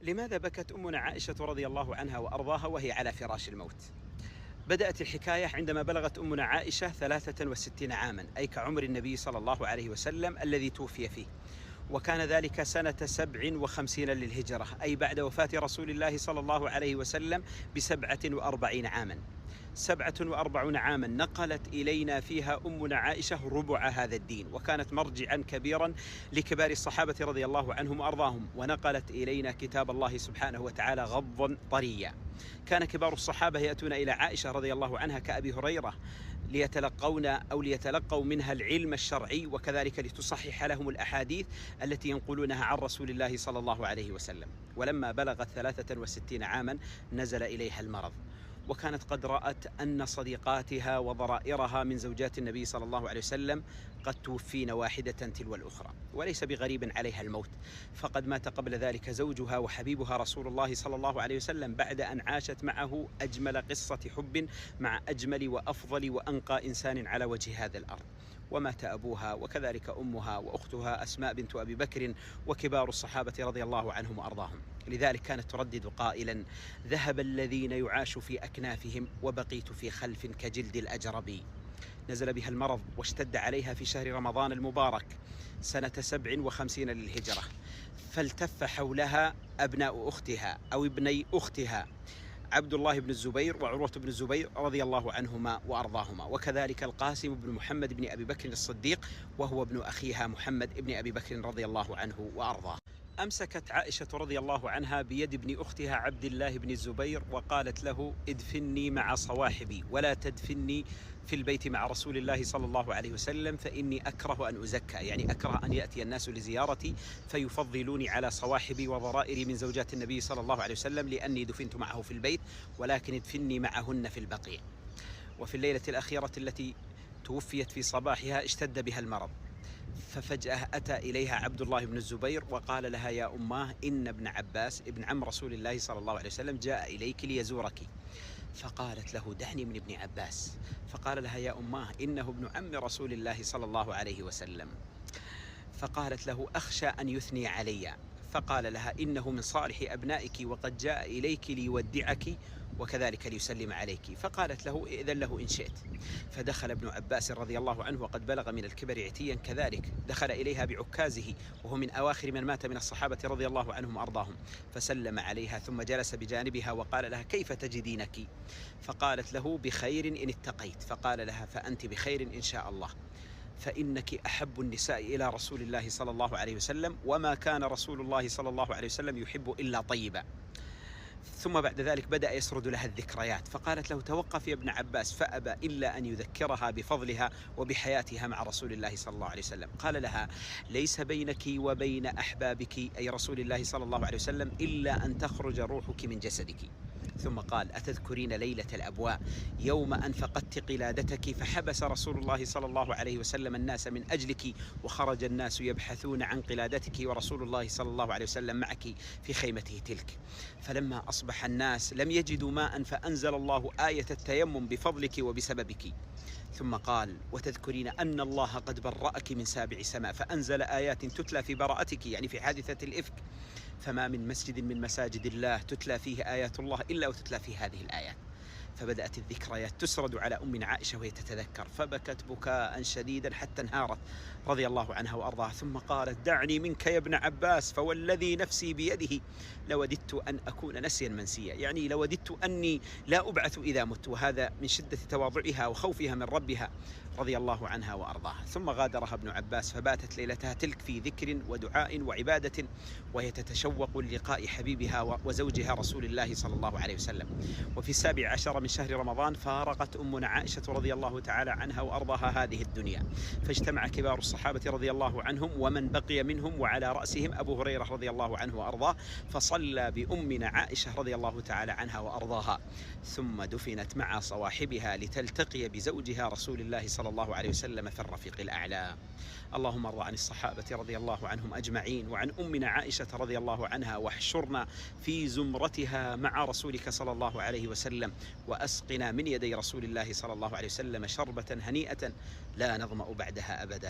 لماذا بكت أمنا عائشة رضي الله عنها وأرضاها وهي على فراش الموت؟ بدأت الحكاية عندما بلغت أمنا عائشة 63 عاما، أي كعمر النبي صلى الله عليه وسلم الذي توفي فيه، وكان ذلك سنة 57 للهجرة، أي بعد وفاة رسول الله صلى الله عليه وسلم ب47 عاما. 47 عاما نقلت إلينا فيها أمنا عائشة ربع هذا الدين، وكانت مرجعا كبيرا لكبار الصحابة رضي الله عنهم وأرضاهم، ونقلت إلينا كتاب الله سبحانه وتعالى غضا طريا. كان كبار الصحابة يأتون إلى عائشة رضي الله عنها كأبي هريرة ليتلقوا منها العلم الشرعي، وكذلك لتصحح لهم الأحاديث التي ينقلونها عن رسول الله صلى الله عليه وسلم. ولما بلغت 63 عاما نزل إليها المرض، وكانت قد رأت أن صديقاتها وضرائرها من زوجات النبي صلى الله عليه وسلم قد توفين واحدة تلو الأخرى، وليس بغريب عليها الموت، فقد مات قبل ذلك زوجها وحبيبها رسول الله صلى الله عليه وسلم بعد أن عاشت معه أجمل قصة حب مع أجمل وأفضل وأنقى إنسان على وجه هذا الأرض. ومات أبوها وكذلك أمها وأختها أسماء بنت أبي بكر وكبار الصحابة رضي الله عنهم وأرضاهم. لذلك كانت تردد قائلا: ذهب الذين يعاش في أكنافهم وبقيت في خلف كجلد الأجربي. نزل بها المرض واشتد عليها في شهر رمضان المبارك سنة 57 للهجرة، فالتف حولها أبناء أختها أو ابني أختها عبد الله بن الزبير وعروة بن الزبير رضي الله عنهما وأرضاهما، وكذلك القاسم بن محمد بن أبي بكر الصديق وهو ابن أخيها محمد بن أبي بكر رضي الله عنه وأرضاه. أمسكت عائشة رضي الله عنها بيد ابن أختها عبد الله بن الزبير وقالت له: ادفني مع صواحبي ولا تدفني في البيت مع رسول الله صلى الله عليه وسلم، فإني أكره أن أزكى، يعني أكره أن يأتي الناس لزيارتي فيفضلوني على صواحبي وضرائري من زوجات النبي صلى الله عليه وسلم، لأني دفنت معه في البيت، ولكن ادفني معهن في البقيع. وفي الليلة الأخيرة التي توفيت في صباحها اشتد بها المرض، ففجأة أتى إليها عبد الله بن الزبير وقال لها: يا أماه، إن ابن عباس ابن عم رسول الله صلى الله عليه وسلم جاء إليك ليزورك. فقالت له: دعني من ابن عباس. فقال لها: يا أماه، إنه ابن عم رسول الله صلى الله عليه وسلم. فقالت له: أخشى أن يثني علي. فقال لها: إنه من صالح أبنائك وقد جاء إليك ليودعك وكذلك ليسلم عليك. فقالت له: إذن له إن شئت. فدخل ابن عباس رضي الله عنه وقد بلغ من الكبر عتيا كذلك، دخل إليها بعكازه وهو من أواخر من مات من الصحابة رضي الله عنهم وأرضاهم، فسلم عليها ثم جلس بجانبها وقال لها: كيف تجدينك؟ فقالت له: بخير إن اتقيت. فقال لها: فأنت بخير إن شاء الله، فإنك أحب النساء إلى رسول الله صلى الله عليه وسلم، وما كان رسول الله صلى الله عليه وسلم يحب إلا طيبا. ثم بعد ذلك بدأ يسرد لها الذكريات، فقالت له: توقف يا ابن عباس، فأبى إلا أن يذكرها بفضلها وبحياتها مع رسول الله صلى الله عليه وسلم. قال لها: ليس بينك وبين أحبابك أي رسول الله صلى الله عليه وسلم إلا أن تخرج روحك من جسدك. ثم قال: أتذكرين ليلة الأبواء يوم أن فقدت قلادتك فحبس رسول الله صلى الله عليه وسلم الناس من أجلك، وخرج الناس يبحثون عن قلادتك ورسول الله صلى الله عليه وسلم معك في خيمته تلك، فلما أصبح الناس لم يجدوا ماء فأنزل الله آية التيمم بفضلك وبسببك. ثم قال: وتذكرين أن الله قد برأك من 7 سماء فأنزل آيات تتلى في براءتك، يعني في حادثة الإفك، فما من مسجد من مساجد الله تتلى فيه آيات الله إلا وتتلى فيه هذه الآيات. فبدأت الذكريات تسرد على أمنا عائشة وهي تتذكر، فبكت بكاء شديدا حتى انهارت رضي الله عنها وأرضاها، ثم قالت: دعني منك يا ابن عباس، فوالذي نفسي بيده لوددت أن أكون نسيا منسيا، يعني لوددت أني لا أبعث إذا مت. وهذا من شدة تواضعها وخوفها من ربها رضي الله عنها وأرضاها. ثم غادرها ابن عباس، فباتت ليلتها تلك في ذكر ودعاء وعبادة، وهي تتشوق للقاء حبيبها وزوجها رسول الله صلى الله عليه وسلم. وفي 17 من شهر رمضان فارقت أمنا عائشة رضي الله تعالى عنها وأرضاها هذه الدنيا، فاجتمع كبار الصحابة رضي الله عنهم ومن بقي منهم، وعلى رأسهم أبو هريرة رضي الله عنه وأرضاه، فصلى بأمنا عائشة رضي الله تعالى عنها وأرضاها، ثم دفنت مع صواحبها لتلتقي بزوجها رسول الله صلى الله عليه وسلم في الرفيق الأعلى. اللهم ارض عن الصحابة رضي الله عنهم أجمعين، وعن أمنا عائشة رضي الله عنها، واحشرنا في زمرتها مع رسولك صلى الله عليه وسلم، وأسقنا من يدي رسول الله صلى الله عليه وسلم شربة هنيئة لا نظمأ بعدها أبدا.